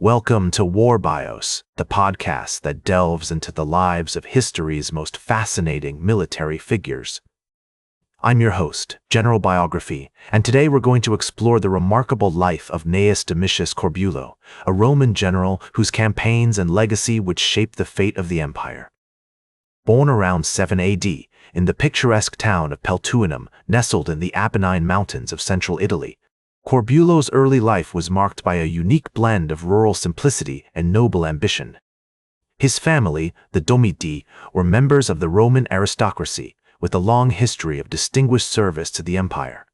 Welcome to War Bios, the podcast that delves into the lives of history's most fascinating military figures. I'm your host, General Biography, and today we're going to explore the remarkable life of Gnaeus Domitius Corbulo, a Roman general whose campaigns and legacy would shape the fate of the empire. Born around 7 AD, in the picturesque town of Peltuinum, nestled in the Apennine Mountains of central Italy, Corbulo's early life was marked by a unique blend of rural simplicity and noble ambition. His family, the Domiti, were members of the Roman aristocracy, with a long history of distinguished service to the empire.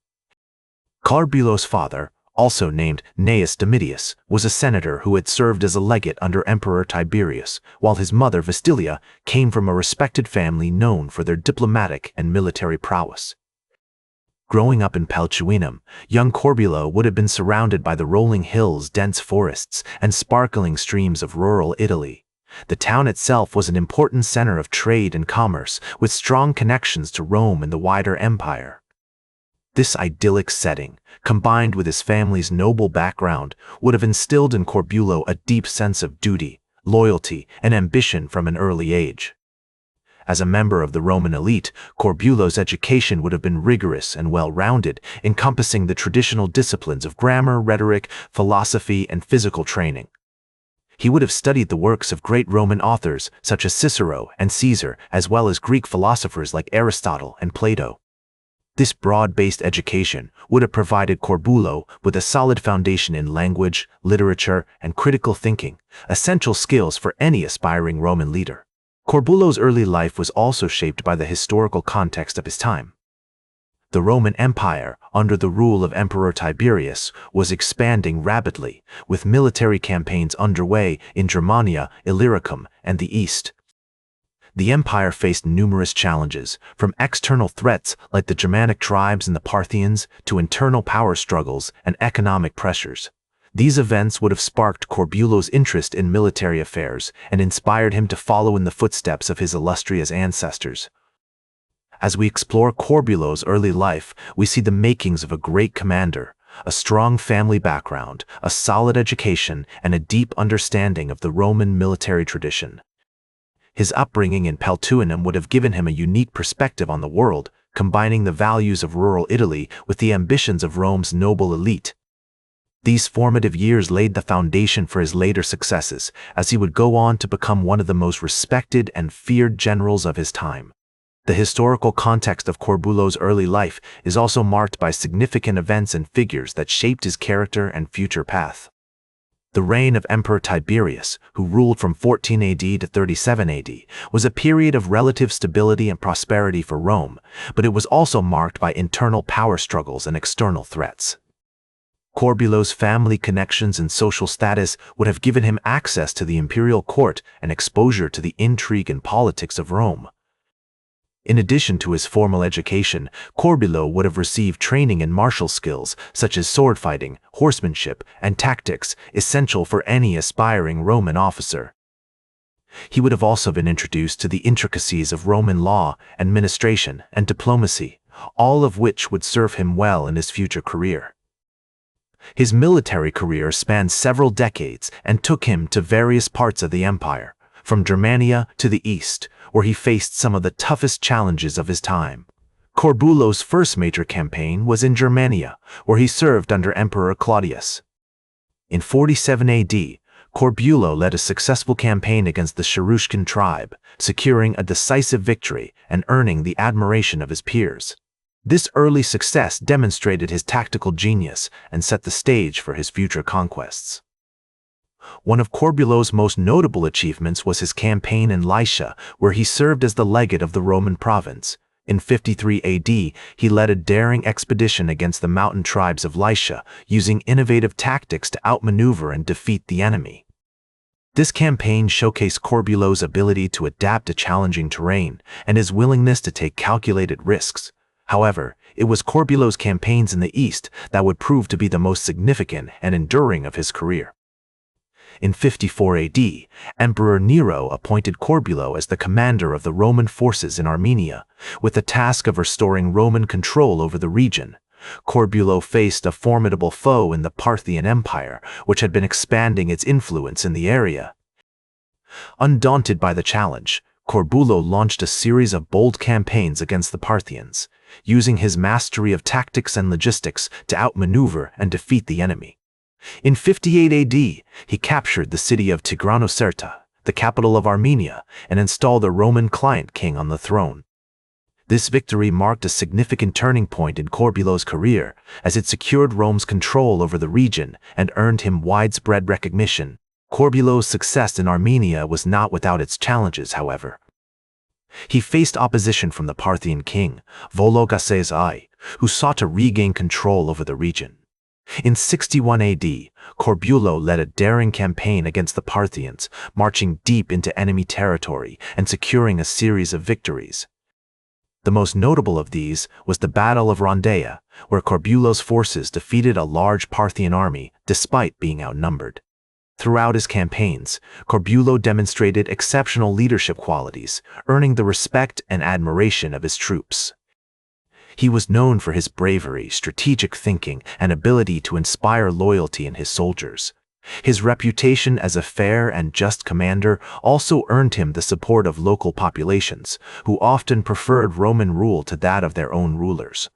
Corbulo's father, also named Gnaeus Domitius, was a senator who had served as a legate under Emperor Tiberius, while his mother, Vestilia, came from a respected family known for their diplomatic and military prowess. Growing up in Peltuinum, young Corbulo would have been surrounded by the rolling hills, dense forests, and sparkling streams of rural Italy. The town itself was an important center of trade and commerce, with strong connections to Rome and the wider empire. This idyllic setting, combined with his family's noble background, would have instilled in Corbulo a deep sense of duty, loyalty, and ambition from an early age. As a member of the Roman elite, Corbulo's education would have been rigorous and well-rounded, encompassing the traditional disciplines of grammar, rhetoric, philosophy, and physical training. He would have studied the works of great Roman authors such as Cicero and Caesar, as well as Greek philosophers like Aristotle and Plato. This broad-based education would have provided Corbulo with a solid foundation in language, literature, and critical thinking, essential skills for any aspiring Roman leader. Corbulo's early life was also shaped by the historical context of his time. The Roman Empire, under the rule of Emperor Tiberius, was expanding rapidly, with military campaigns underway in Germania, Illyricum, and the East. The empire faced numerous challenges, from external threats like the Germanic tribes and the Parthians to internal power struggles and economic pressures. These events would have sparked Corbulo's interest in military affairs and inspired him to follow in the footsteps of his illustrious ancestors. As we explore Corbulo's early life, we see the makings of a great commander, a strong family background, a solid education, and a deep understanding of the Roman military tradition. His upbringing in Peltuinum would have given him a unique perspective on the world, combining the values of rural Italy with the ambitions of Rome's noble elite. These formative years laid the foundation for his later successes, as he would go on to become one of the most respected and feared generals of his time. The historical context of Corbulo's early life is also marked by significant events and figures that shaped his character and future path. The reign of Emperor Tiberius, who ruled from 14 AD to 37 AD, was a period of relative stability and prosperity for Rome, but it was also marked by internal power struggles and external threats. Corbulo's family connections and social status would have given him access to the imperial court and exposure to the intrigue and politics of Rome. In addition to his formal education, Corbulo would have received training in martial skills such as sword fighting, horsemanship, and tactics, essential for any aspiring Roman officer. He would have also been introduced to the intricacies of Roman law, administration, and diplomacy, all of which would serve him well in his future career. His military career spanned several decades and took him to various parts of the empire, from Germania to the East, where he faced some of the toughest challenges of his time. Corbulo's first major campaign was in Germania, where he served under Emperor Claudius. In 47 AD, Corbulo led a successful campaign against the Cheruscan tribe, securing a decisive victory and earning the admiration of his peers. This early success demonstrated his tactical genius and set the stage for his future conquests. One of Corbulo's most notable achievements was his campaign in Lycia, where he served as the legate of the Roman province. In 53 AD, he led a daring expedition against the mountain tribes of Lycia, using innovative tactics to outmaneuver and defeat the enemy. This campaign showcased Corbulo's ability to adapt to challenging terrain and his willingness to take calculated risks. However, it was Corbulo's campaigns in the East that would prove to be the most significant and enduring of his career. In 54 AD, Emperor Nero appointed Corbulo as the commander of the Roman forces in Armenia, with the task of restoring Roman control over the region. Corbulo faced a formidable foe in the Parthian Empire, which had been expanding its influence in the area. Undaunted by the challenge, Corbulo launched a series of bold campaigns against the Parthians, using his mastery of tactics and logistics to outmaneuver and defeat the enemy. In 58 AD, he captured the city of Tigranocerta, the capital of Armenia, and installed a Roman client king on the throne. This victory marked a significant turning point in Corbulo's career, as it secured Rome's control over the region and earned him widespread recognition. Corbulo's success in Armenia was not without its challenges, however. He faced opposition from the Parthian king, Vologases I, who sought to regain control over the region. In 61 AD, Corbulo led a daring campaign against the Parthians, marching deep into enemy territory and securing a series of victories. The most notable of these was the Battle of Rondea, where Corbulo's forces defeated a large Parthian army despite being outnumbered. Throughout his campaigns, Corbulo demonstrated exceptional leadership qualities, earning the respect and admiration of his troops. He was known for his bravery, strategic thinking, and ability to inspire loyalty in his soldiers. His reputation as a fair and just commander also earned him the support of local populations, who often preferred Roman rule to that of their own rulers.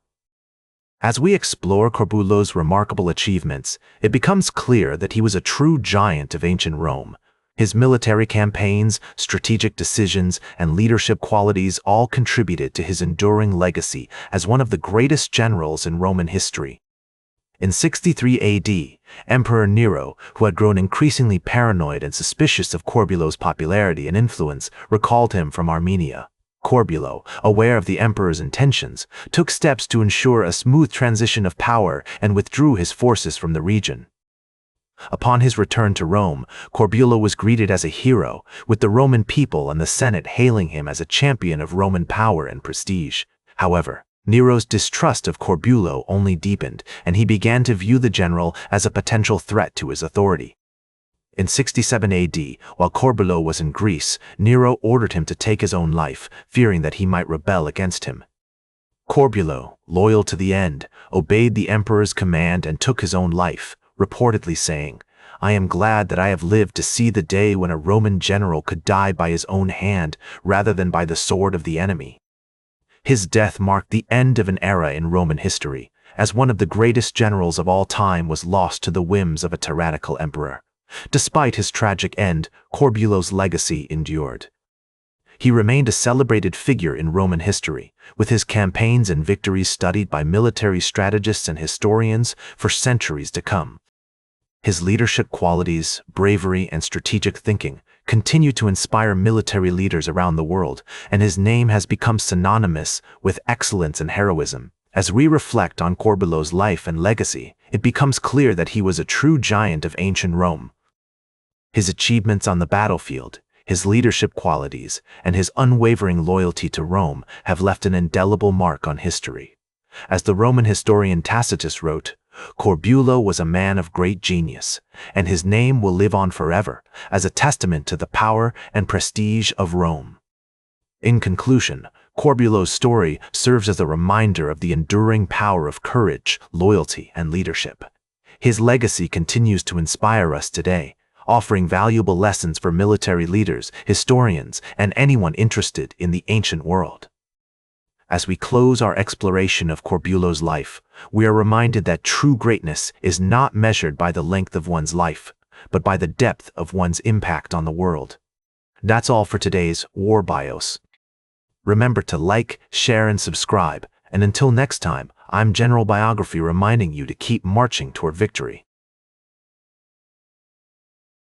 As we explore Corbulo's remarkable achievements, it becomes clear that he was a true giant of ancient Rome. His military campaigns, strategic decisions, and leadership qualities all contributed to his enduring legacy as one of the greatest generals in Roman history. In 63 AD, Emperor Nero, who had grown increasingly paranoid and suspicious of Corbulo's popularity and influence, recalled him from Armenia. Corbulo, aware of the emperor's intentions, took steps to ensure a smooth transition of power and withdrew his forces from the region. Upon his return to Rome, Corbulo was greeted as a hero, with the Roman people and the Senate hailing him as a champion of Roman power and prestige. However, Nero's distrust of Corbulo only deepened, and he began to view the general as a potential threat to his authority. In 67 AD, while Corbulo was in Greece, Nero ordered him to take his own life, fearing that he might rebel against him. Corbulo, loyal to the end, obeyed the emperor's command and took his own life, reportedly saying, "I am glad that I have lived to see the day when a Roman general could die by his own hand rather than by the sword of the enemy." His death marked the end of an era in Roman history, as one of the greatest generals of all time was lost to the whims of a tyrannical emperor. Despite his tragic end, Corbulo's legacy endured. He remained a celebrated figure in Roman history, with his campaigns and victories studied by military strategists and historians for centuries to come. His leadership qualities, bravery, and strategic thinking continue to inspire military leaders around the world, and his name has become synonymous with excellence and heroism. As we reflect on Corbulo's life and legacy, it becomes clear that he was a true giant of ancient Rome. His achievements on the battlefield, his leadership qualities, and his unwavering loyalty to Rome have left an indelible mark on history. As the Roman historian Tacitus wrote, "Corbulo was a man of great genius, and his name will live on forever as a testament to the power and prestige of Rome." In conclusion, Corbulo's story serves as a reminder of the enduring power of courage, loyalty, and leadership. His legacy continues to inspire us today, offering valuable lessons for military leaders, historians, and anyone interested in the ancient world. As we close our exploration of Corbulo's life, we are reminded that true greatness is not measured by the length of one's life, but by the depth of one's impact on the world. That's all for today's War Bios. Remember to like, share, and subscribe, and until next time, I'm General Biography reminding you to keep marching toward victory.